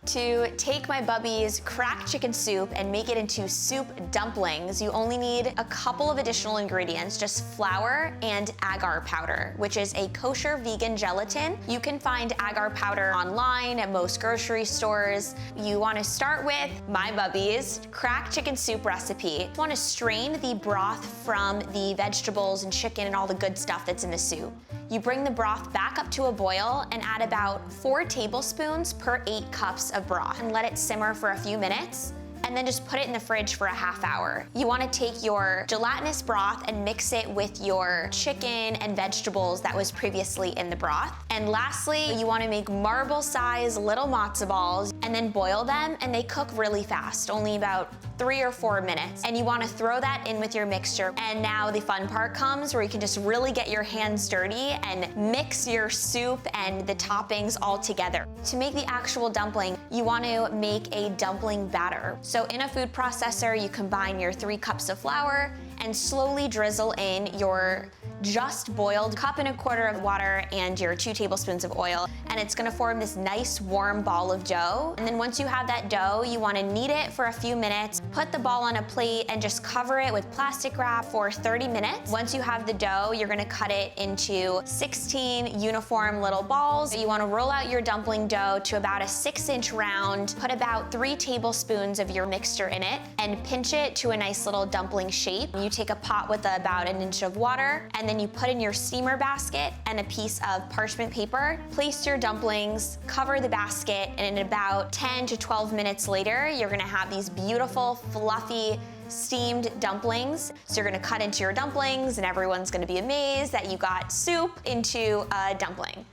To take my Bubby's cracked chicken soup and make it into soup dumplings, you only need a couple of additional ingredients, just flour and agar powder, which is a kosher vegan gelatin. You can find agar powder online at most grocery stores. You want to start with my Bubby's cracked chicken soup recipe. You want to strain the broth from the vegetables and chicken and all the good stuff that's in the soup. You bring the broth back up to a boil and add about 4 tablespoons per 8 cups of broth and let it simmer for a few minutes, and then just put it in the fridge for a half hour. You want to take your gelatinous broth and mix it with your chicken and vegetables that was previously in the broth. And lastly, you want to make marble-sized little matzo balls and then boil them, and they cook really fast, only about 3 or 4 minutes. And you want to throw that in with your mixture. And now the fun part comes where you can just really get your hands dirty and mix your soup and the toppings all together. To make the actual dumpling, you want to make a dumpling batter. So in a food processor, you combine your 3 cups of flour and slowly drizzle in your just boiled 1.25 cups of water and your 2 tablespoons of oil, and it's gonna form this nice warm ball of dough. And then once you have that dough, you wanna knead it for a few minutes, put the ball on a plate and just cover it with plastic wrap for 30 minutes. Once you have the dough, you're gonna cut it into 16 uniform little balls. You wanna roll out your dumpling dough to about a 6-inch round, put about 3 tablespoons of your mixture in it, and pinch it to a nice little dumpling shape. You take a pot with about 1 inch of water, and then you put in your steamer basket and a piece of parchment paper. Place your dumplings, cover the basket, and in about 10 to 12 minutes later, you're gonna have these beautiful, fluffy, steamed dumplings. So you're gonna cut into your dumplings and everyone's gonna be amazed that you got soup into a dumpling.